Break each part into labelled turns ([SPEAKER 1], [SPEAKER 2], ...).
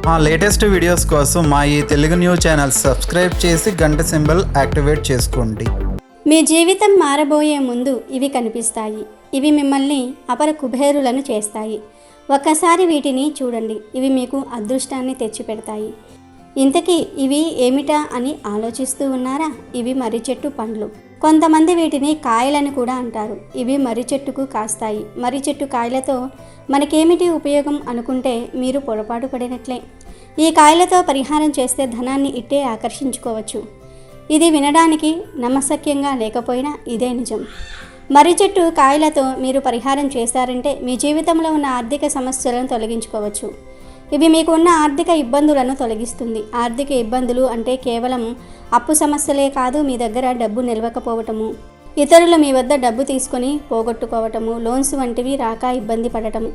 [SPEAKER 1] మా latest videos కోసం మా ఈ తెలుగు న్యూస్ ఛానల్ సబ్స్క్రైబ్ చేసి గంట సింబల్ యాక్టివేట్ చేసుకోండి.
[SPEAKER 2] మీ జీవితం మారబోయే ముందు ఇవి కనిపిస్తాయి. ఇవి మిమ్మల్ని అపర కుబేరులను చేస్తాయి. ఒక్కసారి వీటిని చూడండి. ఇవి మీకు అదృష్టాన్ని తెచ్చిపెడతాయి. ఇంతకీ ఇవి ఏమిటా అని ఆలోచిస్తూ ఉన్నారా? ఇవి మర్రి చెట్టు పండ్లు. కొంతమంది వీటిని కాయలని కూడా అంటారు. ఇవి మర్రి చెట్టుకు కాస్తాయి. మర్రి చెట్టు కాయలతో మనకేమిటి ఉపయోగం అనుకుంటే మీరు పొరపాటు పడినట్లే. ఈ కాయలతో పరిహారం చేస్తే ధనాన్ని ఇట్టే ఆకర్షించుకోవచ్చు. ఇది వినడానికి నమ్మశక్యంగా లేకపోయినా ఇదే నిజం. మర్రి చెట్టు కాయలతో మీరు పరిహారం చేశారంటే మీ జీవితంలో ఉన్న ఆర్థిక సమస్యలను తొలగించుకోవచ్చు. ఇవి మీకు ఉన్న ఆర్థిక ఇబ్బందులను తొలగిస్తుంది. ఆర్థిక ఇబ్బందులు అంటే కేవలం అప్పు సమస్యలే కాదు, మీ దగ్గర డబ్బు నిలవకపోవటము, ఇతరులు మీ వద్ద డబ్బు తీసుకొని పోగొట్టుకోవటము, లోన్స్ వంటివి రాక ఇబ్బంది పడటం,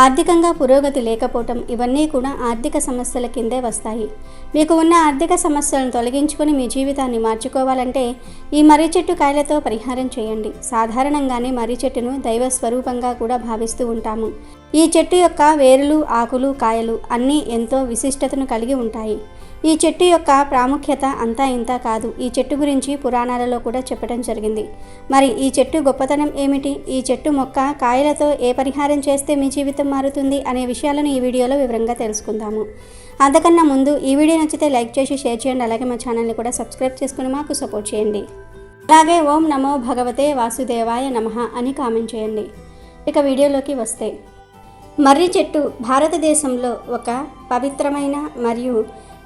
[SPEAKER 2] ఆర్థికంగా పురోగతి లేకపోవటం, ఇవన్నీ కూడా ఆర్థిక సమస్యల కిందే వస్తాయి. మీకు ఉన్న ఆర్థిక సమస్యలను తొలగించుకొని మీ జీవితాన్ని మార్చుకోవాలంటే ఈ మర్రి చెట్టు కాయలతో పరిహారం చేయండి. సాధారణంగానే మర్రి చెట్టును దైవ స్వరూపంగా కూడా భావిస్తూ ఉంటాము. ఈ చెట్టు యొక్క వేరులు, ఆకులు, కాయలు అన్నీ ఎంతో విశిష్టతను కలిగి ఉంటాయి. ఈ చెట్టు యొక్క ప్రాముఖ్యత అంతా ఇంత కాదు. ఈ చెట్టు గురించి పురాణాలలో కూడా చెప్పడం జరిగింది. మరి ఈ చెట్టు గొప్పతనం ఏమిటి? ఈ చెట్టు మొక్క కాయలతో ఏ పరిహారం చేస్తే మీ జీవితం మారుతుంది అనే విషయాలను ఈ వీడియోలో వివరంగా తెలుసుకుందాము. అంతకన్నా ముందు ఈ వీడియో నచ్చితే లైక్ చేసి షేర్ చేయండి. అలాగే మా ఛానల్ని కూడా సబ్స్క్రైబ్ చేసుకుని మాకు సపోర్ట్ చేయండి. అలాగే ఓం నమో భగవతే వాసుదేవాయ నమః అని కామెంట్ చేయండి. ఇక వీడియోలోకి వస్తే, మర్రి చెట్టు భారతదేశంలో ఒక పవిత్రమైన మరియు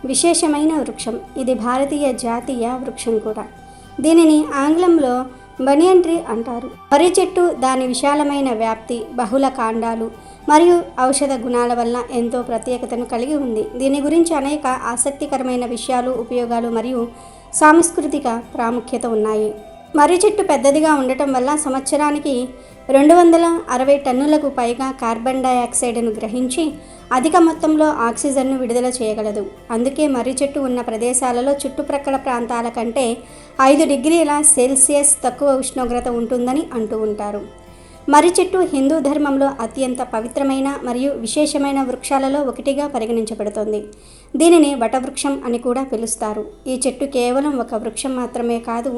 [SPEAKER 2] విశేషమైన వృక్షం. ఇది భారతీయ జాతీయ వృక్షం కూడా. దీనిని ఆంగ్లంలో బనియన్ ట్రీ అంటారు. మర్రి చెట్టు దాని విశాలమైన వ్యాప్తి, బహుళ కాండాలు మరియు ఔషధ గుణాల వల్ల ఎంతో ప్రత్యేకతను కలిగి ఉంది. దీని గురించి అనేక ఆసక్తికరమైన విషయాలు, ఉపయోగాలు మరియు సాంస్కృతిక ప్రాముఖ్యత ఉన్నాయి. మర్రి చెట్టు పెద్దదిగా ఉండటం వల్ల సంవత్సరానికి 260 టన్నులకు పైగా కార్బన్ డయాక్సైడ్ను గ్రహించి అధిక మొత్తంలో ఆక్సిజన్ను విడుదల చేయగలదు. అందుకే మర్రి చెట్టు ఉన్న ప్రదేశాలలో చుట్టుప్రక్కల ప్రాంతాల కంటే 5 డిగ్రీల సెల్సియస్ తక్కువ ఉష్ణోగ్రత ఉంటుందని అంటూ ఉంటారు. మర్రి చెట్టు హిందూ ధర్మంలో అత్యంత పవిత్రమైన మరియు విశేషమైన వృక్షాలలో ఒకటిగా పరిగణించబడుతుంది. దీనిని వటవృక్షం అని కూడా పిలుస్తారు. ఈ చెట్టు కేవలం ఒక వృక్షం మాత్రమే కాదు,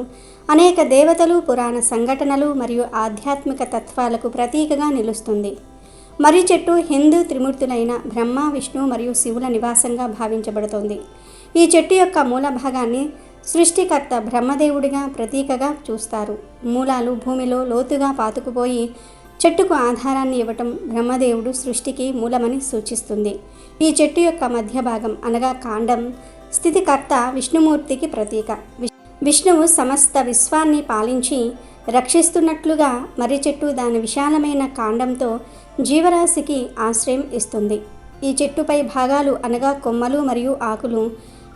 [SPEAKER 2] అనేక దేవతలు, పురాణ సంఘటనలు మరియు ఆధ్యాత్మిక తత్వాలకు ప్రతీకగా నిలుస్తుంది. మర్రి చెట్టు హిందూ త్రిమూర్తులైన బ్రహ్మ, విష్ణు మరియు శివుల నివాసంగా భావించబడుతుంది. ఈ చెట్టు యొక్క మూల భాగాన్ని సృష్టికర్త బ్రహ్మదేవుడిగా ప్రతీకగా చూస్తారు. మూలాలు భూమిలో లోతుగా పాతుకుపోయి చెట్టుకు ఆధారాన్ని ఇవ్వటం బ్రహ్మదేవుడు సృష్టికి మూలమని సూచిస్తుంది. ఈ చెట్టు యొక్క మధ్య భాగం అనగా కాండం స్థితికర్త విష్ణుమూర్తికి ప్రతీక. విష్ణువు సమస్త విశ్వాన్ని పాలించి రక్షిస్తున్నట్లుగా మర్రి చెట్టు దాని విశాలమైన కాండంతో జీవరాశికి ఆశ్రయం ఇస్తుంది. ఈ చెట్టుపై భాగాలు అనగా కొమ్మలు మరియు ఆకులు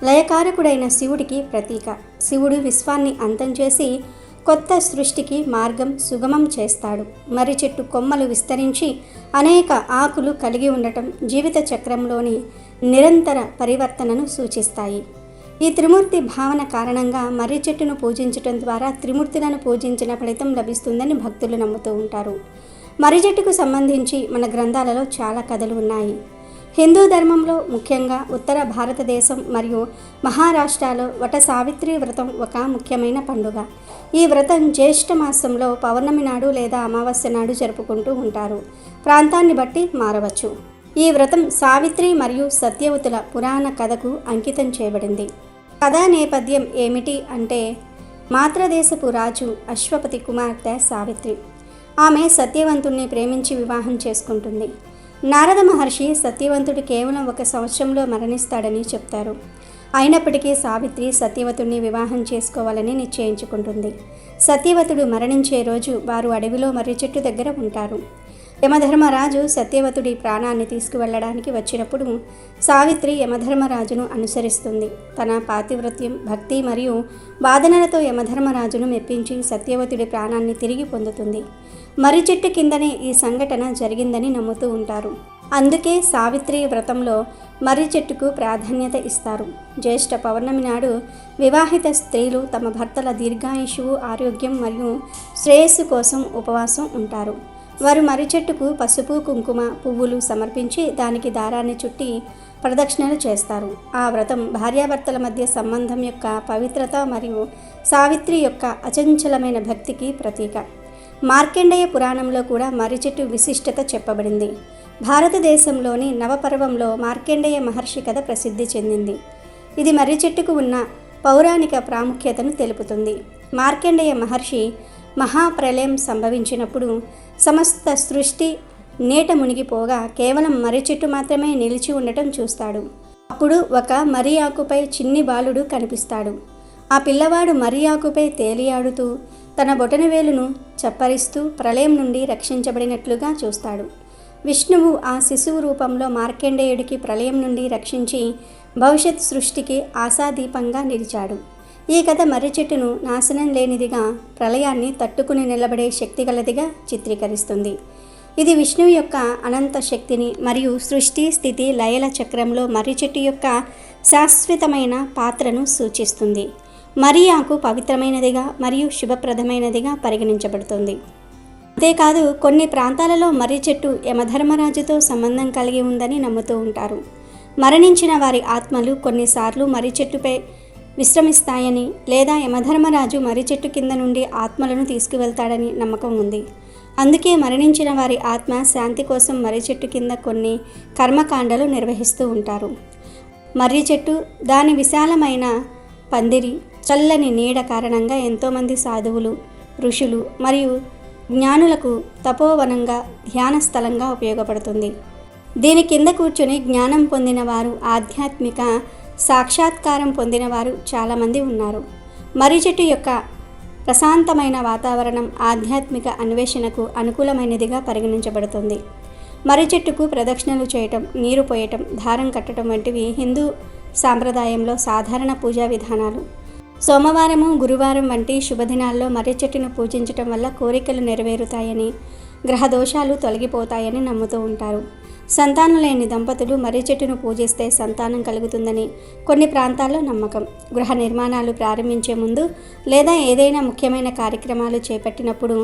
[SPEAKER 2] లయకారకుడైన శివుడికి ప్రతీక. శివుడు విశ్వాన్ని అంతం చేసి కొత్త సృష్టికి మార్గం సుగమం చేస్తాడు. మర్రి చెట్టు కొమ్మలు విస్తరించి అనేక ఆకులు కలిగి ఉండటం జీవిత చక్రంలోని నిరంతర పరివర్తనను సూచిస్తాయి. ఈ త్రిమూర్తి భావన కారణంగా మర్రి చెట్టును పూజించటం ద్వారా త్రిమూర్తులను పూజించిన ఫలితం లభిస్తుందని భక్తులు నమ్ముతూ ఉంటారు. మర్రి చెట్టుకు సంబంధించి మన గ్రంథాలలో చాలా కథలు ఉన్నాయి. హిందూ ధర్మంలో ముఖ్యంగా ఉత్తర భారతదేశం మరియు మహారాష్ట్రలో వట సావిత్రి వ్రతం ఒక ముఖ్యమైన పండుగ. ఈ వ్రతం జ్యేష్ఠ మాసంలో పౌర్ణమి నాడు లేదా అమావాస్య నాడు జరుపుకుంటూ ఉంటారు. ప్రాంతాన్ని బట్టి మారవచ్చు. ఈ వ్రతం సావిత్రి మరియు సత్యవతుల పురాణ కథకు అంకితం చేయబడింది. కథా నేపథ్యం ఏమిటి అంటే, మాత్రదేశపు రాజు అశ్వపతి కుమార్తె సావిత్రి. ఆమె సత్యవంతుణ్ణి ప్రేమించి వివాహం చేసుకుంటుంది. నారద మహర్షి సత్యవంతుడు కేవలం 1 సంవత్సరంలో మరణిస్తాడని చెప్తారు. అయినప్పటికీ సావిత్రి సత్యవతుడిని వివాహం చేసుకోవాలని నిశ్చయించుకుంటుంది. సత్యవతుడు మరణించే రోజు వారు అడవిలో మర్రి చెట్టు దగ్గర ఉంటారు. యమధర్మరాజు సత్యవతుడి ప్రాణాన్ని తీసుకువెళ్ళడానికి వచ్చినప్పుడు సావిత్రి యమధర్మరాజును అనుసరిస్తుంది. తన పాతివ్రత్యం, భక్తి మరియు వాదనలతో యమధర్మరాజును మెప్పించి సత్యవతుడి ప్రాణాన్ని తిరిగి పొందుతుంది. మర్రి చెట్టు కిందనే ఈ సంఘటన జరిగిందని నమ్ముతూ ఉంటారు. అందుకే సావిత్రి వ్రతంలో మర్రి చెట్టుకు ప్రాధాన్యత ఇస్తారు. జ్యేష్ఠ పౌర్ణమి నాడు వివాహిత స్త్రీలు తమ భర్తల దీర్ఘాయుషువు, ఆరోగ్యం మరియు శ్రేయస్సు కోసం ఉపవాసం ఉంటారు. వారు మర్రి చెట్టుకు పసుపు కుంకుమ పువ్వులు సమర్పించి దానికి దారాన్ని చుట్టి ప్రదక్షిణలు చేస్తారు. ఆ వ్రతం భార్యాభర్తల మధ్య సంబంధం యొక్క పవిత్రత మరియు సావిత్రి యొక్క అచంచలమైన భక్తికి ప్రతీక. మార్కండేయ పురాణంలో కూడా మర్రి చెట్టు విశిష్టత చెప్పబడింది. భారతదేశంలోని నవపర్వంలో మార్కండేయ మహర్షి కథ ప్రసిద్ధి చెందింది. ఇది మర్రి చెట్టుకు ఉన్న పౌరాణిక ప్రాముఖ్యతను తెలుపుతుంది. మార్కండేయ మహర్షి మహాప్రళయం సంభవించినప్పుడు సమస్త సృష్టి నీట మునిగిపోగా కేవలం మర్రి చెట్టు మాత్రమే నిలిచి ఉండటం చూస్తాడు. అప్పుడు ఒక మర్రి ఆకుపై చిన్ని బాలుడు కనిపిస్తాడు. ఆ పిల్లవాడు మర్రి ఆకుపై తేలియాడుతూ తన బొటనవేలును చప్పరిస్తూ ప్రళయం నుండి రక్షించబడినట్లుగా చూస్తాడు. విష్ణువు ఆ శిశువు రూపంలో మార్కండేయుడికి ప్రళయం నుండి రక్షించి భవిష్యత్ సృష్టికి ఆశాదీపంగా నిలిచాడు. ఈ కథ మర్రి చెట్టును నాశనం లేనిదిగా, ప్రళయాన్ని తట్టుకుని నిలబడే శక్తిగలదిగా చిత్రీకరిస్తుంది. ఇది విష్ణువు యొక్క అనంత శక్తిని మరియు సృష్టి స్థితి లయల చక్రంలో మర్రి చెట్టు యొక్క శాశ్వతమైన పాత్రను సూచిస్తుంది. మర్రి ఆకు పవిత్రమైనదిగా మరియు శుభప్రదమైనదిగా పరిగణించబడుతుంది. అంతేకాదు కొన్ని ప్రాంతాలలో మర్రి చెట్టు యమధర్మరాజుతో సంబంధం కలిగి ఉందని నమ్ముతూ ఉంటారు. మరణించిన వారి ఆత్మలు కొన్నిసార్లు మర్రి చెట్టుపై విశ్రమిస్తాయని లేదా యమధర్మరాజు మర్రి చెట్టు కింద నుండి ఆత్మలను తీసుకువెళ్తాడని నమ్మకం ఉంది. అందుకే మరణించిన వారి ఆత్మ శాంతి కోసం మర్రి చెట్టు కింద కొన్ని కర్మకాండలు నిర్వహిస్తూ ఉంటారు. మర్రి చెట్టు, దాని విశాలమైన పందిరి, చల్లని నీడ కారణంగా ఎంతోమంది సాధువులు, ఋషులు మరియు జ్ఞానులకు తపోవనంగా, ధ్యాన స్థలంగా ఉపయోగపడుతుంది. దీని కింద కూర్చొని జ్ఞానం పొందిన వారు, ఆధ్యాత్మిక సాక్షాత్కారం పొందిన వారు చాలామంది ఉన్నారు. మర్రి చెట్టు యొక్క ప్రశాంతమైన వాతావరణం ఆధ్యాత్మిక అన్వేషణకు అనుకూలమైనదిగా పరిగణించబడుతుంది. మర్రి చెట్టుకు ప్రదక్షిణలు చేయటం, నీరు పోయటం, దారం కట్టడం వంటివి హిందూ సాంప్రదాయంలో సాధారణ పూజా విధానాలు. సోమవారము, గురువారం వంటి శుభదినాల్లో మర్రి చెట్టును పూజించటం వల్ల కోరికలు నెరవేరుతాయని, గ్రహదోషాలు తొలగిపోతాయని నమ్ముతూ ఉంటారు. సంతానం లేని దంపతులు మర్రి చెట్టును పూజిస్తే సంతానం కలుగుతుందని కొన్ని ప్రాంతాల్లో నమ్మకం. గృహ నిర్మాణాలు ప్రారంభించే ముందు లేదా ఏదైనా ముఖ్యమైన కార్యక్రమాలు చేపట్టినప్పుడు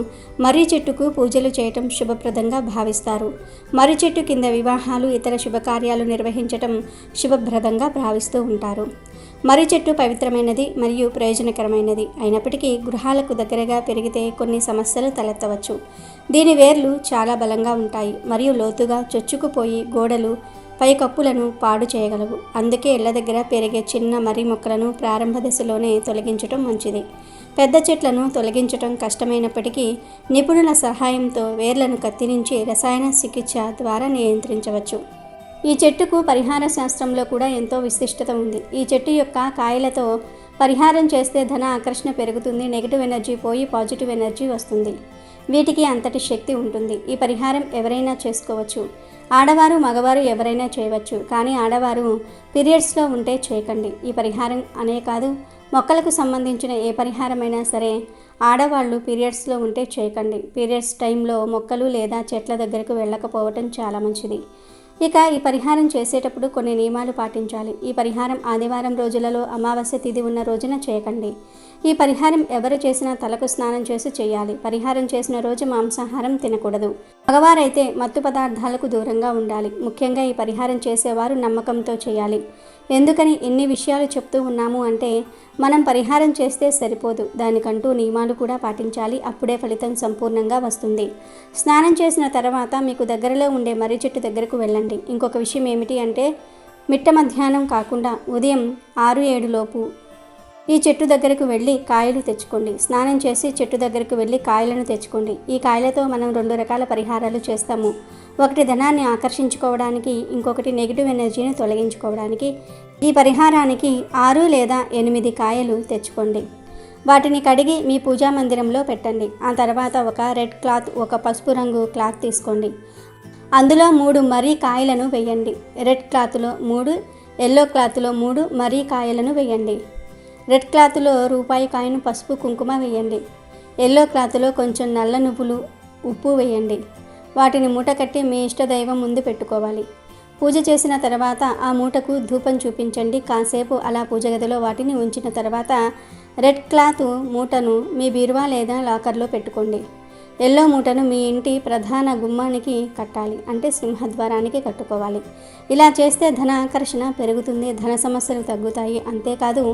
[SPEAKER 2] మర్రి చెట్టుకు పూజలు చేయటం శుభప్రదంగా భావిస్తారు. మర్రి చెట్టు కింద వివాహాలు, ఇతర శుభకార్యాలు నిర్వహించటం శుభప్రదంగా భావిస్తూ ఉంటారు. మర్రి చెట్టు పవిత్రమైనది మరియు ప్రయోజనకరమైనది అయినప్పటికీ గృహాలకు దగ్గరగా పెరిగితే కొన్ని సమస్యలు తలెత్తవచ్చు. దీని వేర్లు చాలా బలంగా ఉంటాయి మరియు లోతుగా చొచ్చుకుపోయి గోడలు, పైకప్పులను పాడు చేయగలవు. అందుకే ఇళ్ల దగ్గర పెరిగే చిన్న మర్రి మొక్కలను ప్రారంభ దశలోనే తొలగించడం మంచిది. పెద్ద చెట్లను తొలగించడం కష్టమైనప్పటికీ నిపుణుల సహాయంతో వేర్లను కత్తిరించి రసాయన చికిత్స ద్వారా నియంత్రించవచ్చు. ఈ చెట్టుకు పరిహార శాస్త్రంలో కూడా ఎంతో విశిష్టత ఉంది. ఈ చెట్టు యొక్క కాయలతో పరిహారం చేస్తే ధన ఆకర్షణ పెరుగుతుంది, నెగిటివ్ ఎనర్జీ పోయి పాజిటివ్ ఎనర్జీ వస్తుంది. వీటికి అంతటి శక్తి ఉంటుంది. ఈ పరిహారం ఎవరైనా చేసుకోవచ్చు. ఆడవారు, మగవారు ఎవరైనా చేయవచ్చు. కానీ ఆడవారు పీరియడ్స్లో ఉంటే చేయకండి. ఈ పరిహారం అనే కాదు, మొక్కలకు సంబంధించిన ఏ పరిహారమైనా సరే ఆడవాళ్ళు పీరియడ్స్లో ఉంటే చేయకండి. పీరియడ్స్ టైంలో మొక్కలు లేదా చెట్ల దగ్గరకు వెళ్ళకపోవటం చాలా మంచిది. ఇక ఈ పరిహారం చేసేటప్పుడు కొన్ని నియమాలు పాటించాలి. ఈ పరిహారం ఆదివారం రోజులలో అమావాస్య తిథి ఉన్న రోజున చేయకండి. ఈ పరిహారం ఎవరు చేసినా తలకు స్నానం చేసి చేయాలి. పరిహారం చేసిన రోజు మాంసాహారం తినకూడదు. మగవారైతే మత్తు పదార్థాలకు దూరంగా ఉండాలి. ముఖ్యంగా ఈ పరిహారం చేసేవారు నమ్మకంతో చేయాలి. ఎందుకని ఇన్ని విషయాలు చెప్తూ ఉన్నాము అంటే మనం పరిహారం చేస్తే సరిపోదు, దానికంటూ నియమాలు కూడా పాటించాలి. అప్పుడే ఫలితం సంపూర్ణంగా వస్తుంది. స్నానం చేసిన తర్వాత మీకు దగ్గరలో ఉండే మర్రి చెట్టు దగ్గరకు వెళ్ళండి. ఇంకొక విషయం ఏమిటి అంటే మిట్ట మధ్యాహ్నం కాకుండా ఉదయం 6-7 లోపు ఈ చెట్టు దగ్గరకు వెళ్ళి కాయలు తెచ్చుకోండి. స్నానం చేసి చెట్టు దగ్గరకు వెళ్ళి కాయలను తెచ్చుకోండి. ఈ కాయలతో మనం 2 రకాల పరిహారాలు చేస్తాము. ఒకటి ధనాన్ని ఆకర్షించుకోవడానికి, ఇంకొకటి నెగిటివ్ ఎనర్జీని తొలగించుకోవడానికి. ఈ పరిహారానికి 6 లేదా 8 కాయలు తెచ్చుకోండి. వాటిని కడిగి మీ పూజా మందిరంలో పెట్టండి. ఆ తర్వాత ఒక రెడ్ క్లాత్, ఒక పసుపు రంగు క్లాత్ తీసుకోండి. అందులో 3 మర్రి కాయలను వేయండి. రెడ్ క్లాత్లో 3, ఎల్లో క్లాత్లో 3 మర్రి కాయలను వేయండి. రెడ్ క్లాత్లో రూపాయి కాయను, పసుపు, కుంకుమ వేయండి. ఎల్లో క్లాత్లో కొంచెం నల్ల నువ్వులు, ఉప్పు వేయండి. వాటిని మూట కట్టి మీ ఇష్టదైవం ముందు పెట్టుకోవాలి. పూజ చేసిన తర్వాత ఆ మూటకు ధూపం చూపించండి. కాసేపు అలా పూజ గదిలో వాటిని ఉంచిన తర్వాత రెడ్ క్లాత్ మూటను మీ బీరువా లేదా లాకర్లో పెట్టుకోండి. ఎల్లో మూటను మీ ఇంటి ప్రధాన గుమ్మానికి కట్టాలి, అంటే సింహద్వారానికి కట్టుకోవాలి. ఇలా చేస్తే ధన ఆకర్షణ పెరుగుతుంది, ధన సమస్యలు తగ్గుతాయి. అంతేకాదు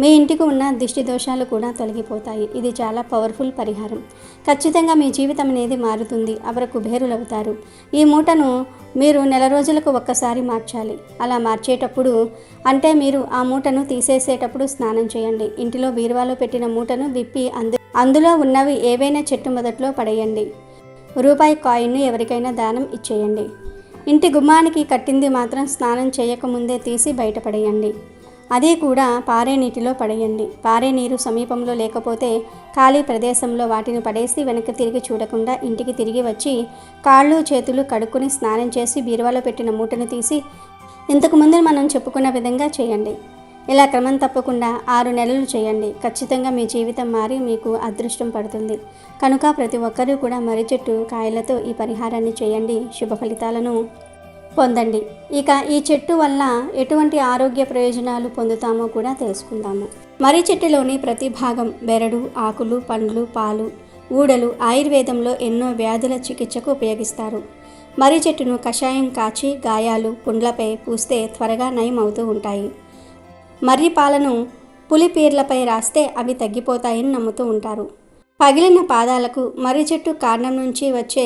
[SPEAKER 2] మీ ఇంటికి ఉన్న దిష్టి దోషాలు కూడా తొలగిపోతాయి. ఇది చాలా పవర్ఫుల్ పరిహారం. ఖచ్చితంగా మీ జీవితం అనేది మారుతుంది, అపర కుబేరులవుతారు. ఈ మూటను మీరు నెల రోజులకు ఒక్కసారి మార్చాలి. అలా మార్చేటప్పుడు, అంటే మీరు ఆ మూటను తీసేసేటప్పుడు స్నానం చేయండి. ఇంటిలో బీరువాలో పెట్టిన మూటను విప్పి అందులో ఉన్నవి ఏవైనా చెట్టు మొదట్లో పడేయండి. రూపాయి కాయిన్ను ఎవరికైనా దానం ఇచ్చేయండి. ఇంటి గుమ్మానికి కట్టింది మాత్రం స్నానం చేయకముందే తీసి బయటపడేయండి. అది కూడా పారే నీటిలో పడేయండి. పారే నీరు సమీపంలో లేకపోతే ఖాళీ ప్రదేశంలో వాటిని పడేసి వెనక్కి తిరిగి చూడకుండా ఇంటికి తిరిగి వచ్చి కాళ్ళు చేతులు కడుక్కొని స్నానం చేసి బీరువాలో పెట్టిన మూటను తీసి ఇంతకుముందు మనం చెప్పుకున్న విధంగా చేయండి. ఇలా క్రమం తప్పకుండా 6 నెలలు చేయండి. ఖచ్చితంగా మీ జీవితం మారి మీకు అదృష్టం పడుతుంది. కనుక ప్రతి ఒక్కరూ కూడా మర్రి చెట్టు కాయలతో ఈ పరిహారాన్ని చేయండి, శుభ ఫలితాలను పొందండి. ఇక ఈ చెట్టు వల్ల ఎటువంటి ఆరోగ్య ప్రయోజనాలు పొందుతామో కూడా తెలుసుకుందాము. మర్రి చెట్టులోని ప్రతి భాగం బెరడు, ఆకులు, పండ్లు, పాలు, ఊడలు ఆయుర్వేదంలో ఎన్నో వ్యాధుల చికిత్సకు ఉపయోగిస్తారు. మర్రి చెట్టును కషాయం కాచి గాయాలు, పుండ్లపై పూస్తే త్వరగా నయం అవుతూ ఉంటాయి. మర్రి పాలను పులిపీర్లపై రాస్తే అవి తగ్గిపోతాయని నమ్ముతూ ఉంటారు. పగిలిన పాదాలకు మర్రి చెట్టు కాండం నుంచి వచ్చే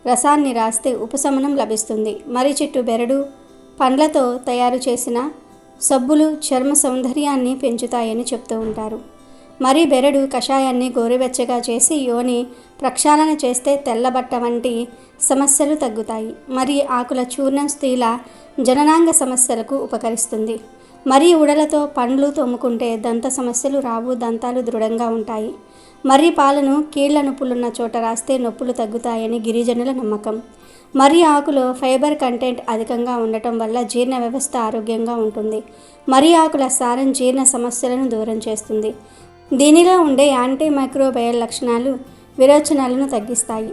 [SPEAKER 2] రసాన్ని రాస్తే ఉపశమనం లభిస్తుంది. మర్రి చెట్టు బెరడు, పండ్లతో తయారు చేసిన సబ్బులు చర్మ సౌందర్యాన్ని పెంచుతాయని చెప్తూ ఉంటారు. మర్రి బెరడు కషాయాన్ని గోరువెచ్చగా చేసి యోని ప్రక్షాళన చేస్తే తెల్లబట్ట వంటి సమస్యలు తగ్గుతాయి. మర్రి ఆకుల చూర్ణం స్త్రీల జననాంగ సమస్యలకు ఉపకరిస్తుంది. మర్రి ఉడలతో పండ్లు తోముకుంటే దంత సమస్యలు రావు, దంతాలు దృఢంగా ఉంటాయి. మర్రి పాలను కీళ్ల నొప్పులున్న చోట రాస్తే నొప్పులు తగ్గుతాయని గిరిజనుల నమ్మకం. మర్రి ఆకులో ఫైబర్ కంటెంట్ అధికంగా ఉండటం వల్ల జీర్ణ వ్యవస్థ ఆరోగ్యంగా ఉంటుంది. మర్రి ఆకుల సారం జీర్ణ సమస్యలను దూరం చేస్తుంది. దీనిలో ఉండే యాంటీ మైక్రోబయల్ లక్షణాలు విరోచనాలను తగ్గిస్తాయి.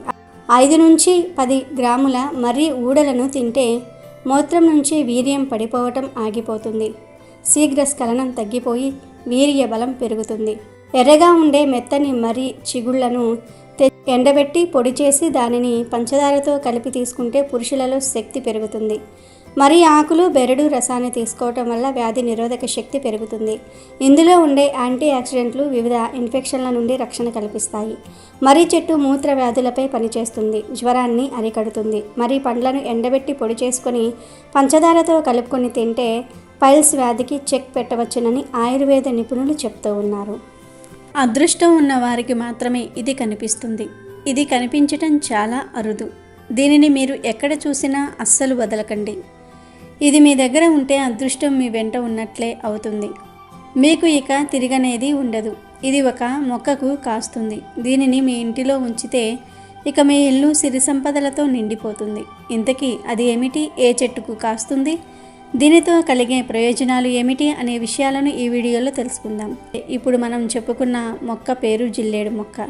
[SPEAKER 2] 5 నుంచి 10 గ్రాముల మర్రి ఊడలను తింటే మూత్రం నుంచి వీర్యం పడిపోవటం ఆగిపోతుంది. శీఘ్రస్ఖలనం తగ్గిపోయి వీర్య బలం పెరుగుతుంది. ఎర్రగా ఉండే మెత్తని మర్రి చిగుళ్లను ఎండబెట్టి పొడి చేసి దానిని పంచదారతో కలిపి తీసుకుంటే పురుషులలో శక్తి పెరుగుతుంది. మర్రి ఆకులు, బెరడు రసాన్ని తీసుకోవటం వల్ల వ్యాధి నిరోధక శక్తి పెరుగుతుంది. ఇందులో ఉండే యాంటీ ఆక్సిడెంట్లు వివిధ ఇన్ఫెక్షన్ల నుండి రక్షణ కల్పిస్తాయి. మర్రి చెట్టు మూత్ర వ్యాధులపై పనిచేస్తుంది, జ్వరాన్ని అరికడుతుంది. మర్రి పండ్లను ఎండబెట్టి పొడి చేసుకొని పంచదారతో కలుపుకొని తింటే పైల్స్ వ్యాధికి చెక్ పెట్టవచ్చునని ఆయుర్వేద నిపుణులు చెప్తూ ఉన్నారు. అదృష్టం ఉన్న వారికి మాత్రమే ఇది కనిపిస్తుంది. ఇది కనిపించటం చాలా అరుదు. దీనిని మీరు ఎక్కడ చూసినా అస్సలు వదలకండి. ఇది మీ దగ్గర ఉంటే అదృష్టం మీ వెంట ఉన్నట్లే అవుతుంది. మీకు ఇక తిరగనేది ఉండదు. ఇది ఒక మొక్కకు కాస్తుంది. దీనిని మీ ఇంటిలో ఉంచితే ఇక మీ ఇల్లు సిరి సంపదలతో నిండిపోతుంది. ఇంతకీ అది ఏమిటి, ఏ చెట్టుకు కాస్తుంది, దీనితో కలిగే ప్రయోజనాలు ఏమిటి అనే విషయాలను ఈ వీడియోలో తెలుసుకుందాం. ఇప్పుడు మనం చెప్పుకున్న మొక్క పేరు జిల్లేడు మొక్క.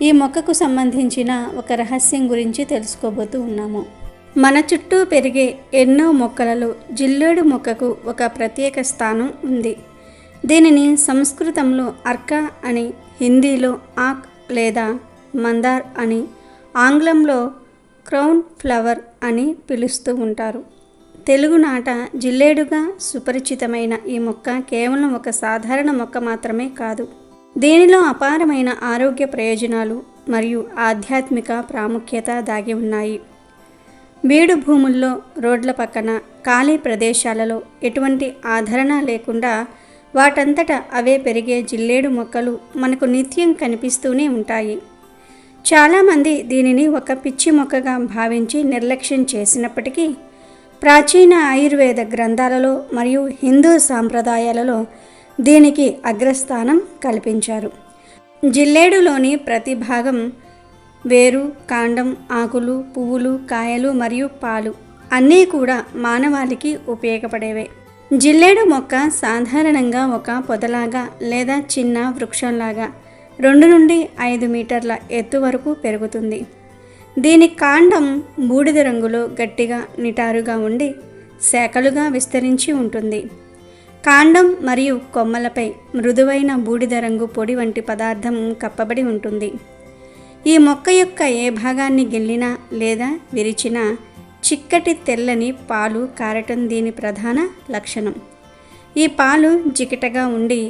[SPEAKER 2] ఈ మొక్కకు సంబంధించిన ఒక రహస్యం గురించి తెలుసుకోబోతూ ఉన్నాము. మన చుట్టూ పెరిగే ఎన్నో మొక్కలలో జిల్లేడు మొక్కకు ఒక ప్రత్యేక స్థానం ఉంది. దీనిని సంస్కృతంలో అర్క అని, హిందీలో ఆక్ లేదా మందార్ అని, ఆంగ్లంలో క్రౌన్ ఫ్లవర్ అని పిలుస్తూ ఉంటారు. తెలుగునాట జిల్లేడుగా సుపరిచితమైన ఈ మొక్క కేవలం ఒక సాధారణ మొక్క మాత్రమే కాదు. దీనిలో అపారమైన ఆరోగ్య ప్రయోజనాలు మరియు ఆధ్యాత్మిక ప్రాముఖ్యత దాగి ఉన్నాయి. బీడు భూముల్లో, రోడ్ల పక్కన, ఖాళీ ప్రదేశాలలో ఎటువంటి ఆదరణ లేకుండా వాటంతట అవే పెరిగే జిల్లేడు మొక్కలు మనకు నిత్యం కనిపిస్తూనే ఉంటాయి. చాలామంది దీనిని ఒక పిచ్చి మొక్కగా భావించి నిర్లక్ష్యం చేసినప్పటికీ ప్రాచీన ఆయుర్వేద గ్రంథాలలో మరియు హిందూ సాంప్రదాయాలలో దీనికి అగ్రస్థానం కల్పించారు. జిల్లేడులోని ప్రతి భాగం వేరు, కాండం, ఆకులు, పువ్వులు, కాయలు మరియు పాలు అన్నీ కూడా మానవాళికి ఉపయోగపడేవే. జిల్లేడు మొక్క సాధారణంగా ఒక పొదలాగా లేదా చిన్న వృక్షంలాగా 2 నుండి 5 మీటర్ల ఎత్తు వరకు పెరుగుతుంది. దీని కాండం బూడిద రంగులో గట్టిగా నిటారుగా ఉండి శాఖలుగా విస్తరించి ఉంటుంది. కాండం మరియు కొమ్మలపై మృదువైన బూడిద రంగు పొడి వంటి పదార్థం కప్పబడి ఉంటుంది. ఈ మొక్క యొక్క ఏ భాగాన్ని గిల్లినా లేదా విరిచినా చిక్కటి తెల్లని పాలు కారటం దీని ప్రధాన లక్షణం. ఈ పాలు జిగటగా ఉండి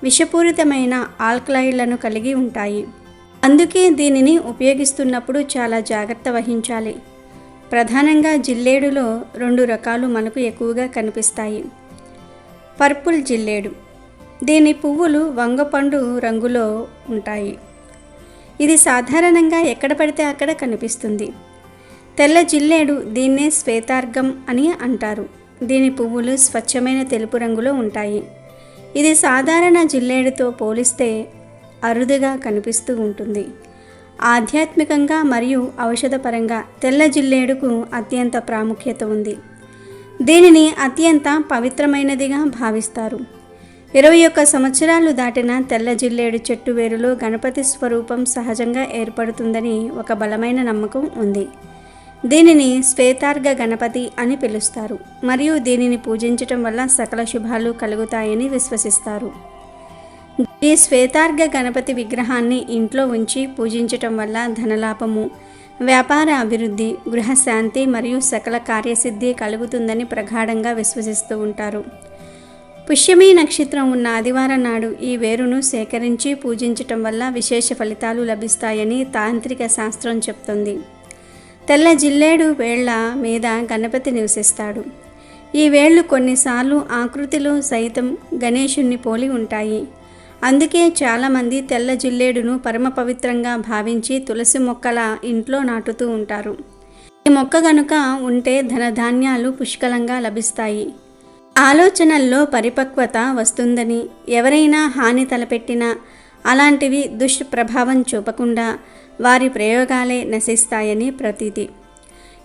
[SPEAKER 2] విషపూరితమైన ఆల్కలాయిడ్లను కలిగి ఉంటాయి. అందుకే దీనిని ఉపయోగిస్తున్నప్పుడు చాలా జాగ్రత్త వహించాలి. ప్రధానంగా జిల్లేడులో 2 రకాలు మనకు ఎక్కువగా కనిపిస్తాయి. పర్పుల్ జిల్లేడు, దీని పువ్వులు వంగపండు రంగులో ఉంటాయి. ఇది సాధారణంగా ఎక్కడ పడితే అక్కడ కనిపిస్తుంది. తెల్ల జిల్లేడు, దీన్నే శ్వేతార్గం అని అంటారు. దీని పువ్వులు స్వచ్ఛమైన తెలుపు రంగులో ఉంటాయి. ఇది సాధారణ జిల్లేడుతో పోలిస్తే అరుదుగా కనిపిస్తూ ఉంటుంది. ఆధ్యాత్మికంగా మరియు ఔషధపరంగా తెల్ల జిల్లేడుకు అత్యంత ప్రాముఖ్యత ఉంది. దీనిని అత్యంత పవిత్రమైనదిగా భావిస్తారు. 21 సంవత్సరాలు దాటిన తెల్ల జిల్లేడు చెట్టు వేరులో గణపతి స్వరూపం సహజంగా ఏర్పడుతుందని ఒక బలమైన నమ్మకం ఉంది. దీనిని శ్వేతార్గ గణపతి అని పిలుస్తారు మరియు దీనిని పూజించటం వల్ల సకల శుభాలు కలుగుతాయని విశ్వసిస్తారు. ఈ శ్వేతార్గ గణపతి విగ్రహాన్ని ఇంట్లో ఉంచి పూజించటం వల్ల ధనలాభము, వ్యాపార అభివృద్ధి, గృహశాంతి మరియు సకల కార్యసిద్ధి కలుగుతుందని ప్రగాఢంగా విశ్వసిస్తూ ఉంటారు. పుష్యమి నక్షత్రం ఉన్న ఆదివారం నాడు ఈ వేరును సేకరించి పూజించటం వల్ల విశేష ఫలితాలు లభిస్తాయని తాంత్రిక శాస్త్రం చెప్తుంది. తెల్ల జిల్లేడు వేళ్ల మీద గణపతి నివసిస్తాడు. ఈ వేళ్లు కొన్నిసార్లు ఆకృతిలో సైతం గణేశుణ్ణి పోలి ఉంటాయి. అందుకే చాలామంది తెల్ల జిల్లేడును పరమ పవిత్రంగా భావించి తులసి మొక్కల ఇంట్లో నాటుతూ ఉంటారు. ఈ మొక్క గనుక ఉంటే ధనధాన్యాలు పుష్కలంగా లభిస్తాయి. ఆలోచనల్లో పరిపక్వత వస్తుందని, ఎవరైనా హాని తలపెట్టినా అలాంటివి దుష్ప్రభావం చూపకుండా వారి ప్రయోగాలే నశిస్తాయని ప్రతీతి.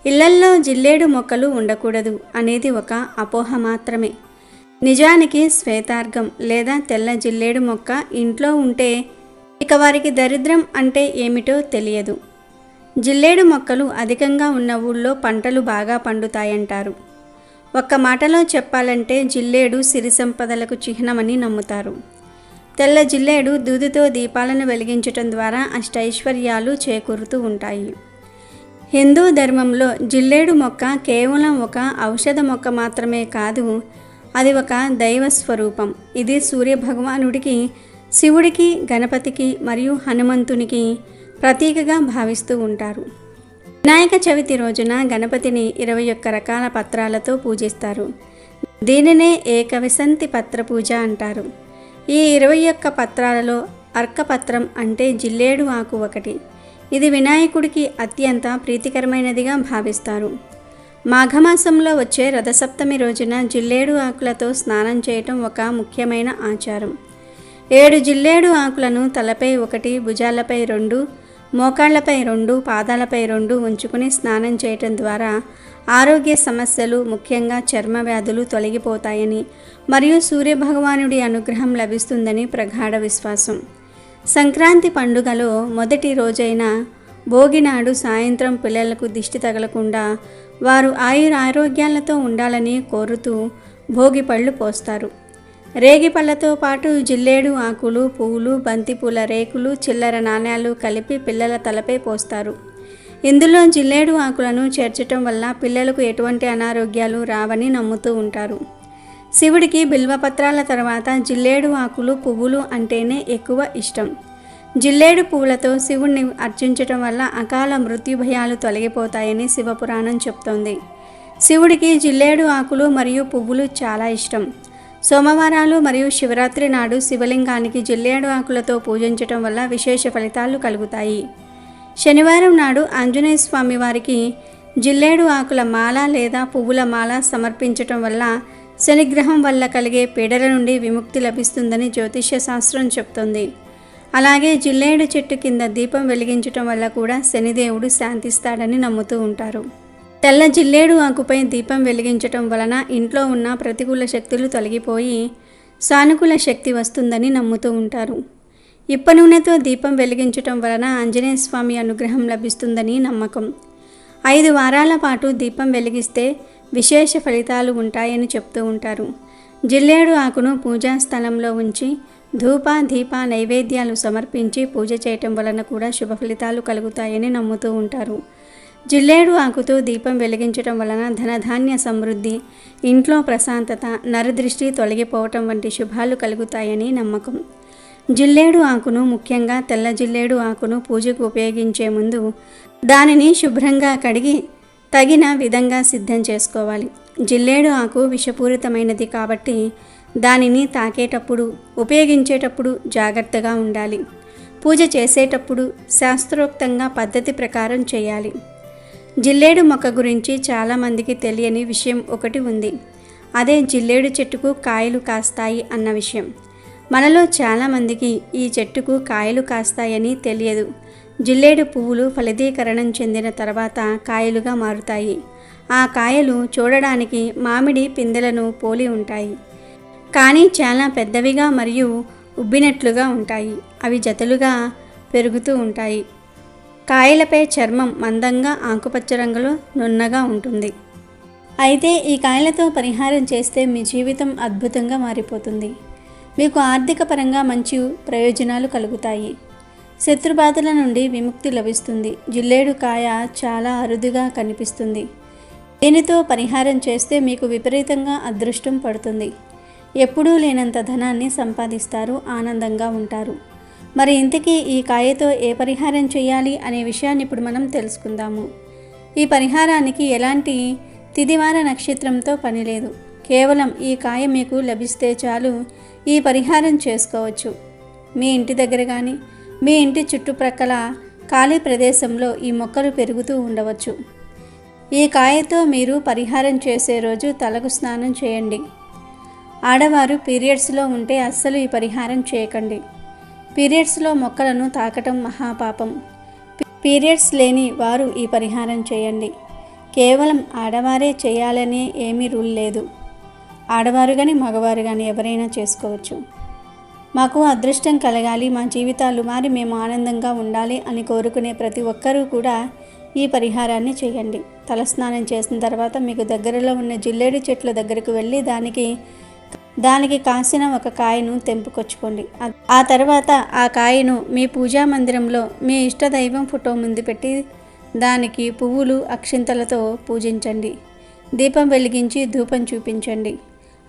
[SPEAKER 2] ఇళ్లల్లో జిల్లేడు మొక్కలు ఉండకూడదు అనేది ఒక అపోహ మాత్రమే. నిజానికి శ్వేతార్గం లేదా తెల్ల జిల్లేడు మొక్క ఇంట్లో ఉంటే ఇక వారికి దరిద్రం అంటే ఏమిటో తెలియదు. జిల్లేడు మొక్కలు అధికంగా ఉన్న ఊళ్ళో పంటలు బాగా పండుతాయంటారు. ఒక్క మాటలో చెప్పాలంటే జిల్లేడు సిరి సంపదలకు చిహ్నమని నమ్ముతారు. తెల్ల జిల్లేడు దూదితో దీపాలను వెలిగించటం ద్వారా అష్టైశ్వర్యాలు చేకూరుతూ ఉంటాయి. హిందూ ధర్మంలో జిల్లేడు మొక్క కేవలం ఒక ఔషధ మొక్క మాత్రమే కాదు, అది ఒక దైవ స్వరూపం. ఇది సూర్యభగవానుడికి, శివుడికి, గణపతికి మరియు హనుమంతునికి ప్రతీకగా భావిస్తూ ఉంటారు. వినాయక చవితి రోజున గణపతిని 21 రకాల పత్రాలతో పూజిస్తారు. దీనినే ఏకవిశంతి పత్ర పూజ అంటారు. ఈ 21 పత్రాలలో అర్కపత్రం అంటే జిల్లేడు ఆకు ఒకటి. ఇది వినాయకుడికి అత్యంత ప్రీతికరమైనదిగా భావిస్తారు. మాఘమాసంలో వచ్చే రథసప్తమి రోజున జిల్లేడు ఆకులతో స్నానం చేయటం ఒక ముఖ్యమైన ఆచారం. 7 జిల్లేడు ఆకులను తలపై 1, భుజాలపై 2, మోకాళ్లపై 2, పాదాలపై 2 ఉంచుకుని స్నానం చేయటం ద్వారా ఆరోగ్య సమస్యలు, ముఖ్యంగా చర్మ వ్యాధులు తొలగిపోతాయని మరియు సూర్యభగవానుడి అనుగ్రహం లభిస్తుందని ప్రగాఢ విశ్వాసం. సంక్రాంతి పండుగలో మొదటి రోజైన భోగి నాడు సాయంత్రం పిల్లలకు దిష్టి తగలకుండా వారు ఆరోగ్యాలతో ఉండాలని కోరుతూ భోగి పళ్ళు పోస్తారు. రేగి పళ్ళతో పాటు జిల్లేడు ఆకులు, పువ్వులు, బంతిపూల రేకులు, చిల్లర నాణ్యాలు కలిపి పిల్లల తలపై పోస్తారు. ఇందులో జిల్లేడు ఆకులను చేర్చటం వల్ల పిల్లలకు ఎటువంటి అనారోగ్యాలు రావని నమ్ముతూ ఉంటారు. శివుడికి బిల్వపత్రాల తర్వాత జిల్లేడు ఆకులు, పువ్వులు అంటేనే ఎక్కువ ఇష్టం. జిల్లేడు పువ్వులతో శివుణ్ణి అర్చించటం వల్ల అకాల మృత్యు భయాలు తొలగిపోతాయని శివపురాణం చెప్తోంది. శివుడికి జిల్లేడు ఆకులు మరియు పువ్వులు చాలా ఇష్టం. సోమవారాలు మరియు శివరాత్రి నాడు శివలింగానికి జిల్లేడు ఆకులతో పూజించటం వల్ల విశేష ఫలితాలు కలుగుతాయి. శనివారం నాడు ఆంజనేయ స్వామి వారికి జిల్లేడు ఆకుల మాల లేదా పువ్వుల మాల సమర్పించటం వల్ల శనిగ్రహం వల్ల కలిగే పీడల నుండి విముక్తి లభిస్తుందని జ్యోతిష్య శాస్త్రం చెప్తోంది. అలాగే జిల్లేడు చెట్టు కింద దీపం వెలిగించటం వల్ల కూడా శనిదేవుడు శాంతిస్తాడని నమ్ముతూ ఉంటారు. తెల్ల జిల్లేడు ఆకుపై దీపం వెలిగించటం వలన ఇంట్లో ఉన్న ప్రతికూల శక్తులు తొలగిపోయి సానుకూల శక్తి వస్తుందని నమ్ముతూ ఉంటారు. ఇప్ప నూనెతో దీపం వెలిగించటం వలన ఆంజనేయ స్వామి అనుగ్రహం లభిస్తుందని నమ్మకం. 5 వారాల పాటు దీపం వెలిగిస్తే విశేష ఫలితాలు ఉంటాయని చెప్తూ ఉంటారు. జిల్లేడు ఆకును పూజా స్థలంలో ఉంచి ధూప దీప నైవేద్యాలు సమర్పించి పూజ చేయటం వలన కూడా శుభ ఫలితాలు కలుగుతాయని నమ్ముతూ ఉంటారు. జిల్లేడు ఆకుతో దీపం వెలిగించటం వలన ధనధాన్య సమృద్ధి, ఇంట్లో ప్రశాంతత, నరదృష్టి తొలగిపోవటం వంటి శుభాలు కలుగుతాయని నమ్మకం. జిల్లేడు ఆకును, ముఖ్యంగా తెల్ల జిల్లేడు ఆకును పూజకు ఉపయోగించే ముందు దానిని శుభ్రంగా కడిగి తగిన విధంగా సిద్ధం చేసుకోవాలి. జిల్లేడు ఆకు విషపూరితమైనది కాబట్టి దానిని తాకేటప్పుడు, ఉపయోగించేటప్పుడు జాగ్రత్తగా ఉండాలి. పూజ చేసేటప్పుడు శాస్త్రోక్తంగా పద్ధతి ప్రకారం చేయాలి. జిల్లేడు మొక్క గురించి చాలామందికి తెలియని విషయం ఒకటి ఉంది. అదే జిల్లేడు చెట్టుకు కాయలు కాస్తాయి అన్న విషయం. మనలో చాలామందికి ఈ చెట్టుకు కాయలు కాస్తాయని తెలియదు. జిల్లేడు పువ్వులు ఫలదీకరణం చెందిన తర్వాత కాయలుగా మారుతాయి. ఆ కాయలు చూడడానికి మామిడి పిందెలను పోలి ఉంటాయి, కానీ చాలా పెద్దవిగా మరియు ఉబ్బినట్లుగా ఉంటాయి. అవి జతలుగా పెరుగుతూ ఉంటాయి. కాయలపై చర్మం మందంగా ఆకుపచ్చ రంగులో నున్నగా ఉంటుంది. అయితే ఈ కాయలతో పరిహారం చేస్తే మీ జీవితం అద్భుతంగా మారిపోతుంది. మీకు ఆర్థిక పరంగా మంచి ప్రయోజనాలు కలుగుతాయి. శత్రుబాధల నుండి విముక్తి లభిస్తుంది. జిల్లేడు కాయ చాలా అరుదుగా కనిపిస్తుంది. దీనితో పరిహారం చేస్తే మీకు విపరీతంగా అదృష్టం పడుతుంది. ఎప్పుడూ లేనంత ధనాన్ని సంపాదిస్తారు, ఆనందంగా ఉంటారు. మరి ఇంతకీ ఈ కాయతో ఏ పరిహారం చేయాలి అనే విషయాన్ని ఇప్పుడు మనం తెలుసుకుందాము. ఈ పరిహారానికి ఎలాంటి తిదివార నక్షత్రంతో పని లేదు. కేవలం ఈ కాయ మీకు లభిస్తే చాలు ఈ పరిహారం చేసుకోవచ్చు. మీ ఇంటి దగ్గర కానీ మీ ఇంటి చుట్టుప్రక్కల ఖాళీ ప్రదేశంలో ఈ మొక్కలు పెరుగుతూ ఉండవచ్చు. ఈ కాయతో మీరు పరిహారం చేసే రోజు తలకు స్నానం చేయండి. ఆడవారు పీరియడ్స్లో ఉంటే అస్సలు ఈ పరిహారం చేయకండి. పీరియడ్స్లో మొక్కలను తాకటం మహాపాపం. పీరియడ్స్ లేని వారు ఈ పరిహారం చేయండి. కేవలం ఆడవారే చేయాలనే ఏమీ రూల్ లేదు. ఆడవారు కానీ మగవారు కానీ ఎవరైనా చేసుకోవచ్చు. మాకు అదృష్టం కలగాలి, మా జీవితాలు మారి మేము ఆనందంగా ఉండాలి అని కోరుకునే ప్రతి ఒక్కరూ కూడా ఈ పరిహారాన్ని చేయండి. తలస్నానం చేసిన తర్వాత మీకు దగ్గరలో ఉన్న జిల్లేడు చెట్ల దగ్గరకు వెళ్ళి దానికి కాసిన ఒక కాయను తెంపుకొచ్చుకోండి. ఆ తర్వాత ఆ కాయను మీ పూజా మందిరంలో మీ ఇష్టదైవం ఫోటో ముందు పెట్టి దానికి పువ్వులు, అక్షింతలతో పూజించండి. దీపం వెలిగించి ధూపం చూపించండి.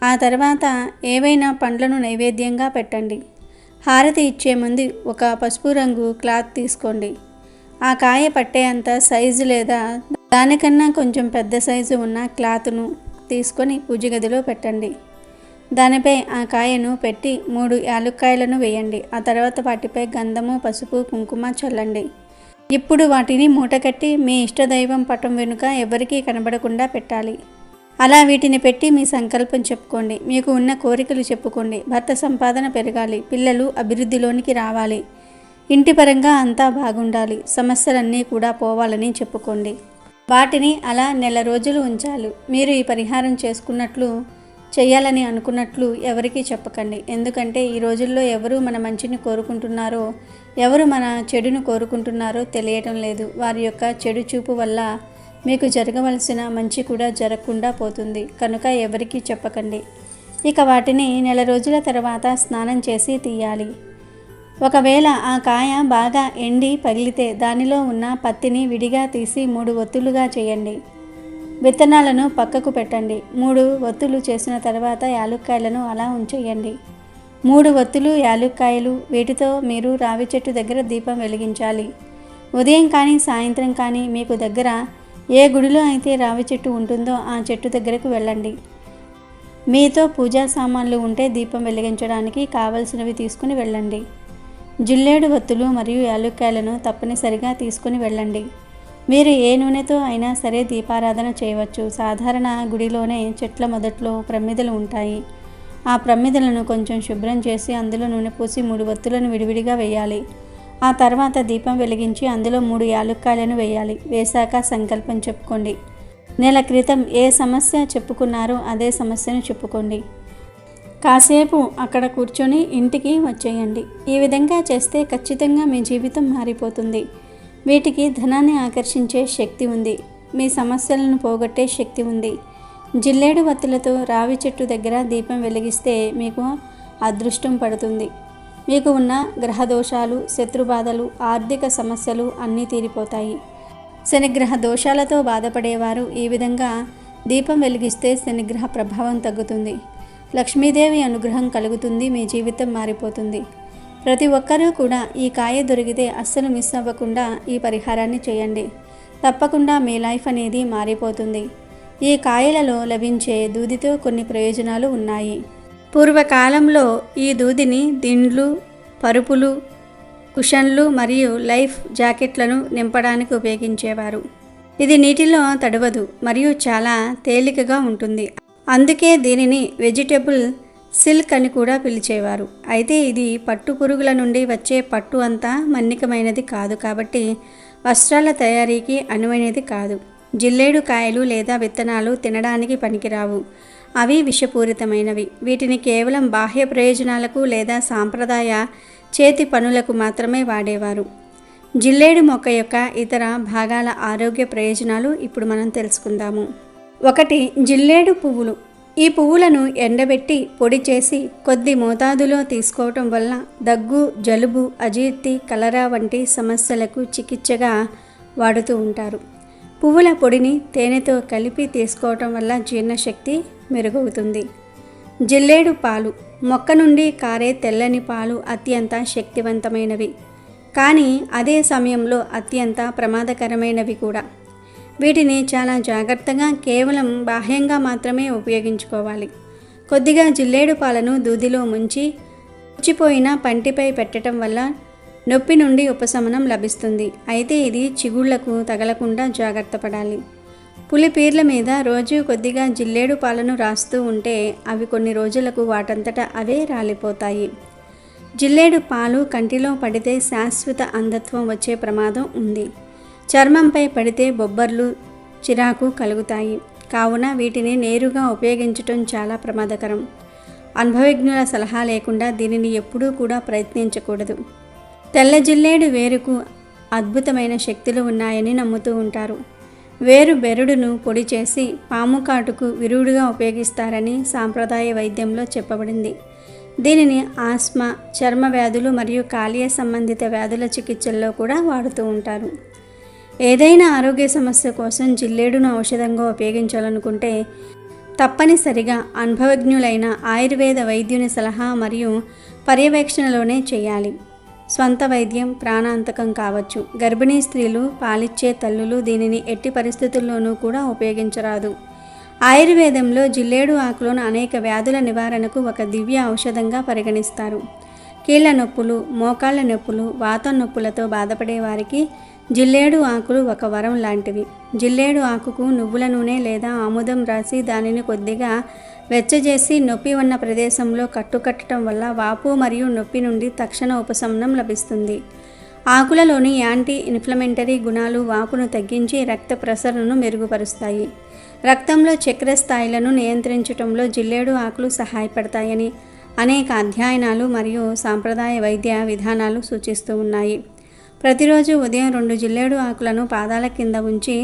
[SPEAKER 2] ఆ తర్వాత ఏవైనా పండ్లను నైవేద్యంగా పెట్టండి. హారతి ఇచ్చే ముందు ఒక పసుపు రంగు క్లాత్ తీసుకోండి. ఆ కాయ పట్టే అంత సైజు లేదా దానికన్నా కొంచెం పెద్ద సైజు ఉన్న క్లాత్ను తీసుకొని పూజ గదిలో పెట్టండి. దానిపై ఆ కాయను పెట్టి 3 యాలుక్కాయలను వేయండి. ఆ తర్వాత వాటిపై గంధము, పసుపు, కుంకుమ చల్లండి. ఇప్పుడు వాటిని మూటకట్టి మీ ఇష్టదైవం పటం వెనుక ఎవరికీ కనబడకుండా పెట్టాలి. అలా వీటిని పెట్టి మీ సంకల్పం చెప్పుకోండి. మీకు ఉన్న కోరికలు చెప్పుకోండి. భర్త సంపాదన పెరగాలి, పిల్లలు అభివృద్ధిలోనికి రావాలి, ఇంటి పరంగా అంతా బాగుండాలి, సమస్యలన్నీ కూడా పోవాలని చెప్పుకోండి. వాటిని అలా నెల రోజులు ఉంచాలి. మీరు ఈ పరిహారం చేసుకున్నట్లు చేయాలని అనుకున్నట్లు ఎవరికీ చెప్పకండి. ఎందుకంటే ఈ రోజుల్లో ఎవరు మన మంచిని కోరుకుంటున్నారో, ఎవరు మన చెడును కోరుకుంటున్నారో తెలియటం లేదు. వారి యొక్క చెడు చూపు వల్ల మీకు జరగవలసిన మంచి కూడా జరగకుండా పోతుంది. కనుక ఎవరికీ చెప్పకండి. ఇక వాటిని నెల రోజుల తర్వాత స్నానం చేసి తీయాలి. ఒకవేళ ఆ కాయ బాగా ఎండి పగిలితే దానిలో ఉన్న పత్తిని విడిగా తీసి 3 ఒత్తులుగా చేయండి. విత్తనాలను పక్కకు పెట్టండి. 3 ఒత్తులు చేసిన తర్వాత యాలుక్కాయలను అలా ఉంచేయండి. 3 ఒత్తులు యాలుక్కాయలు, వీటితో మీరు రావి చెట్టు దగ్గర దీపం వెలిగించాలి. ఉదయం కానీ సాయంత్రం కానీ మీకు దగ్గర ఏ గుడిలో అయితే రావి చెట్టు ఉంటుందో ఆ చెట్టు దగ్గరకు వెళ్ళండి. మీతో పూజా సామాన్లు ఉంటే దీపం వెలిగించడానికి కావలసినవి తీసుకుని వెళ్ళండి. జిల్లేడు ఒత్తులు మరియు యాలుక్కాయలను తప్పనిసరిగా తీసుకుని వెళ్ళండి. మీరు ఏ నూనెతో అయినా సరే దీపారాధన చేయవచ్చు. సాధారణ గుడిలోనే చెట్ల మొదట్లో ప్రమిదలు ఉంటాయి. ఆ ప్రమిదలను కొంచెం శుభ్రం చేసి అందులో నూనె పూసి 3 ఒత్తులను విడివిడిగా వేయాలి. ఆ తర్వాత దీపం వెలిగించి అందులో 3 యాలుక్కాయలను వేయాలి. వేశాక సంకల్పం చెప్పుకోండి. నెల క్రితం ఏ సమస్య చెప్పుకున్నారో అదే సమస్యను చెప్పుకోండి. కాసేపు అక్కడ కూర్చొని ఇంటికి వచ్చేయండి. ఈ విధంగా చేస్తే ఖచ్చితంగా మీ జీవితం మారిపోతుంది. వీటికి ధనాన్ని ఆకర్షించే శక్తి ఉంది. మీ సమస్యలను పోగొట్టే శక్తి ఉంది. జిల్లేడు వత్తులతో రావి చెట్టు దగ్గర దీపం వెలిగిస్తే మీకు అదృష్టం పడుతుంది. మీకు ఉన్న గ్రహదోషాలు, శత్రుబాధలు, ఆర్థిక సమస్యలు అన్నీ తీరిపోతాయి. శనిగ్రహ దోషాలతో బాధపడేవారు ఈ విధంగా దీపం వెలిగిస్తే శనిగ్రహ ప్రభావం తగ్గుతుంది. లక్ష్మీదేవి అనుగ్రహం కలుగుతుంది. మీ జీవితం మారిపోతుంది. ప్రతి ఒక్కరూ కూడా ఈ కాయ దొరికితే అస్సలు మిస్ అవ్వకుండా ఈ పరిహారాన్ని చేయండి. తప్పకుండా మీ లైఫ్ అనేది మారిపోతుంది. ఈ కాయలలో లభించే దూదితో కొన్ని ప్రయోజనాలు ఉన్నాయి. పూర్వకాలంలో ఈ దూదిని దిండ్లు, పరుపులు, కుషన్లు మరియు లైఫ్ జాకెట్లను నింపడానికి ఉపయోగించేవారు. ఇది నీటిలో తడవదు మరియు చాలా తేలికగా ఉంటుంది. అందుకే దీనిని వెజిటబుల్ సిల్క్ అని కూడా పిలిచేవారు. అయితే ఇది పట్టు పురుగుల నుండి వచ్చే పట్టు అంతా మన్నికమైనది కాదు, కాబట్టి వస్త్రాల తయారీకి అనువైనది కాదు. జిల్లేడు కాయలు లేదా విత్తనాలు తినడానికి పనికిరావు. అవి విషపూరితమైనవి. వీటిని కేవలం బాహ్య ప్రయోజనాలకు లేదా సాంప్రదాయ చేతి పనులకు మాత్రమే వాడేవారు. జిల్లేడు మొక్క యొక్క ఇతర భాగాల ఆరోగ్య ప్రయోజనాలు ఇప్పుడు మనం తెలుసుకుందాము. 1. జిల్లేడు పువ్వులు. ఈ పువ్వులను ఎండబెట్టి పొడి చేసి కొద్ది మోతాదులో తీసుకోవటం వల్ల దగ్గు, జలుబు, అజీర్తి, కలరా వంటి సమస్యలకు చికిత్సగా వాడుతూ ఉంటారు. పువ్వుల పొడిని తేనెతో కలిపి తీసుకోవటం వల్ల జీర్ణశక్తి మెరుగవుతుంది. జిల్లేడు పాలు. మొక్క నుండి కారే తెల్లని పాలు అత్యంత శక్తివంతమైనవి, కానీ అదే సమయంలో అత్యంత ప్రమాదకరమైనవి కూడా. వీటిని చాలా జాగ్రత్తగా కేవలం బాహ్యంగా మాత్రమే ఉపయోగించుకోవాలి. కొద్దిగా జిల్లేడు పాలను దూదిలో ముంచి పుచ్చిపోయిన పంటిపై పెట్టడం వల్ల నొప్పి నుండి ఉపశమనం లభిస్తుంది. అయితే ఇది చిగుళ్లకు తగలకుండా జాగ్రత్త పడాలి. పులిపీర్ల మీద రోజు కొద్దిగా జిల్లేడు పాలను రాస్తూ ఉంటే అవి కొన్ని రోజులకు వాటంతటా అవే రాలిపోతాయి. జిల్లేడు పాలు కంటిలో పడితే శాశ్వత అంధత్వం వచ్చే ప్రమాదం ఉంది. చర్మంపై పడితే బొబ్బర్లు, చిరాకు కలుగుతాయి. కావున వీటిని నేరుగా ఉపయోగించటం చాలా ప్రమాదకరం. అనుభవజ్ఞుల సలహా లేకుండా దీనిని ఎప్పుడూ కూడా ప్రయత్నించకూడదు. తెల్ల జిల్లేడు వేరుకు అద్భుతమైన శక్తులు ఉన్నాయని నమ్ముతూ ఉంటారు. వేరు బెరడును పొడి చేసి పాము కాటుకు విరుగుడుగా ఉపయోగిస్తారని సాంప్రదాయ వైద్యంలో చెప్పబడింది. దీనిని ఆస్మా, చర్మ వ్యాధులు మరియు కాలేయ సంబంధిత వ్యాధుల చికిత్సల్లో కూడా వాడుతూ ఉంటారు. ఏదైనా ఆరోగ్య సమస్య కోసం జిల్లేడును ఔషధంగా ఉపయోగించాలనుకుంటే తప్పనిసరిగా అనుభవజ్ఞులైన ఆయుర్వేద వైద్యుని సలహా మరియు పర్యవేక్షణలోనే చేయాలి. స్వంత వైద్యం ప్రాణాంతకం కావచ్చు. గర్భిణీ స్త్రీలు, పాలిచ్చే తల్లులు దీనిని ఎట్టి పరిస్థితుల్లోనూ కూడా ఉపయోగించరాదు. ఆయుర్వేదంలో జిల్లేడు ఆకులను అనేక వ్యాధుల నివారణకు ఒక దివ్య ఔషధంగా పరిగణిస్తారు. కీళ్ళ నొప్పులు, మోకాళ్ళ నొప్పులు, వాతం నొప్పులతో బాధపడే వారికి జిల్లేడు ఆకులు ఒక వరం లాంటివి. జిల్లేడు ఆకుకు నువ్వుల నూనె లేదా ఆముదం రాసి దానిని కొద్దిగా వెచ్చజేసి నొప్పి ఉన్న ప్రదేశంలో కట్టుకట్టడం వల్ల వాపు మరియు నొప్పి నుండి తక్షణ ఉపశమనం లభిస్తుంది. ఆకులలోని యాంటీ ఇన్ఫ్లమెంటరీ గుణాలు వాపును తగ్గించి రక్త ప్రసరణను మెరుగుపరుస్తాయి. రక్తంలో చక్కెర స్థాయిలను నియంత్రించడంలో జిల్లేడు ఆకులు సహాయపడతాయని అనేక అధ్యయనాలు మరియు సాంప్రదాయ వైద్య విధానాలు సూచిస్తూ ఉన్నాయి. ప్రతిరోజు ఉదయం 2 జిల్లేడు ఆకులను పాదాల కింద ఉంచి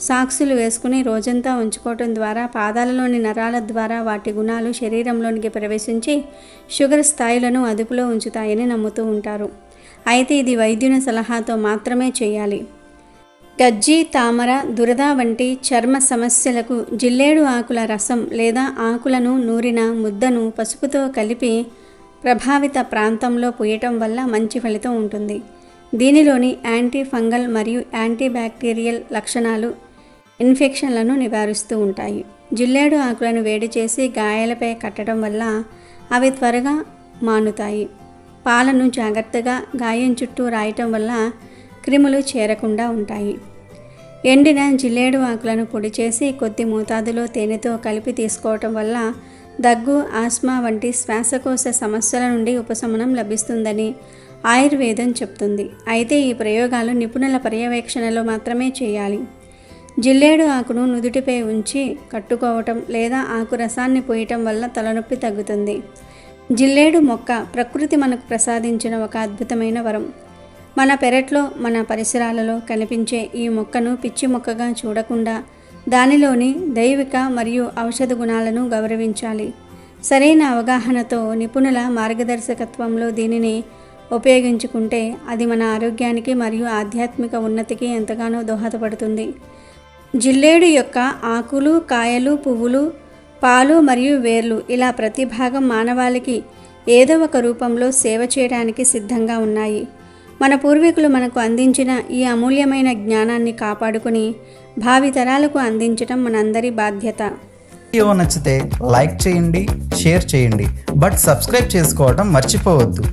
[SPEAKER 2] సాక్సులు వేసుకుని రోజంతా ఉంచుకోవటం ద్వారా పాదాలలోని నరాల ద్వారా వాటి గుణాలు శరీరంలోనికి ప్రవేశించి షుగర్ స్థాయిలను అదుపులో ఉంచుతాయని నమ్ముతూ ఉంటారు. అయితే ఇది వైద్యుని సలహాతో మాత్రమే చేయాలి. గజ్జి, తామర, దురద వంటి చర్మ సమస్యలకు జిల్లేడు ఆకుల రసం లేదా ఆకులను నూరిన ముద్దను పసుపుతో కలిపి ప్రభావిత ప్రాంతంలో పూయటం వల్ల మంచి ఫలితం ఉంటుంది. దీనిలోని యాంటీ ఫంగల్ మరియు యాంటీ బ్యాక్టీరియల్ లక్షణాలు ఇన్ఫెక్షన్లను నివారిస్తూ ఉంటాయి. జిల్లేడు ఆకులను వేడి చేసి గాయాలపై కట్టడం వల్ల అవి త్వరగా మానుతాయి. పాలను జాగ్రత్తగా గాయం చుట్టూ రాయటం వల్ల క్రిములు చేరకుండా ఉంటాయి. ఎండిన జిల్లేడు ఆకులను పొడి చేసి కొద్ది మోతాదులో తేనెతో కలిపి తీసుకోవటం వల్ల దగ్గు, ఆస్మా వంటి శ్వాసకోశ సమస్యల నుండి ఉపశమనం లభిస్తుందని ఆయుర్వేదం చెప్తుంది. అయితే ఈ ప్రయోగాలు నిపుణుల పర్యవేక్షణలో మాత్రమే చేయాలి. జిల్లేడు ఆకును నుదుటిపై ఉంచి కట్టుకోవటం లేదా ఆకు రసాన్ని పోయటం వల్ల తలనొప్పి తగ్గుతుంది. జిల్లేడు మొక్క ప్రకృతి మనకు ప్రసాదించిన ఒక అద్భుతమైన వరం. మన పెరట్లో, మన పరిసరాలలో కనిపించే ఈ మొక్కను పిచ్చి మొక్కగా చూడకుండా దానిలోని దైవిక మరియు ఔషధ గుణాలను గౌరవించాలి. సరైన అవగాహనతో నిపుణుల మార్గదర్శకత్వంలో దీనిని ఉపయోగించుకుంటే అది మన ఆరోగ్యానికి మరియు ఆధ్యాత్మిక ఉన్నతికి ఎంతగానో దోహదపడుతుంది. జిల్లేడు యొక్క ఆకులు, కాయలు, పువ్వులు, పాలు మరియు వేర్లు ఇలా ప్రతి భాగం మానవాళికి ఏదో ఒక రూపంలో సేవ చేయడానికి సిద్ధంగా ఉన్నాయి. మన పూర్వీకులు మనకు అందించిన ఈ అమూల్యమైన జ్ఞానాన్ని కాపాడుకుని భావితరాలకు అందించడం మనందరి బాధ్యత.
[SPEAKER 1] వీడియో నచ్చితే లైక్ చేయండి, షేర్ చేయండి, బట్ సబ్స్క్రైబ్ చేసుకోవడం మర్చిపోవద్దు.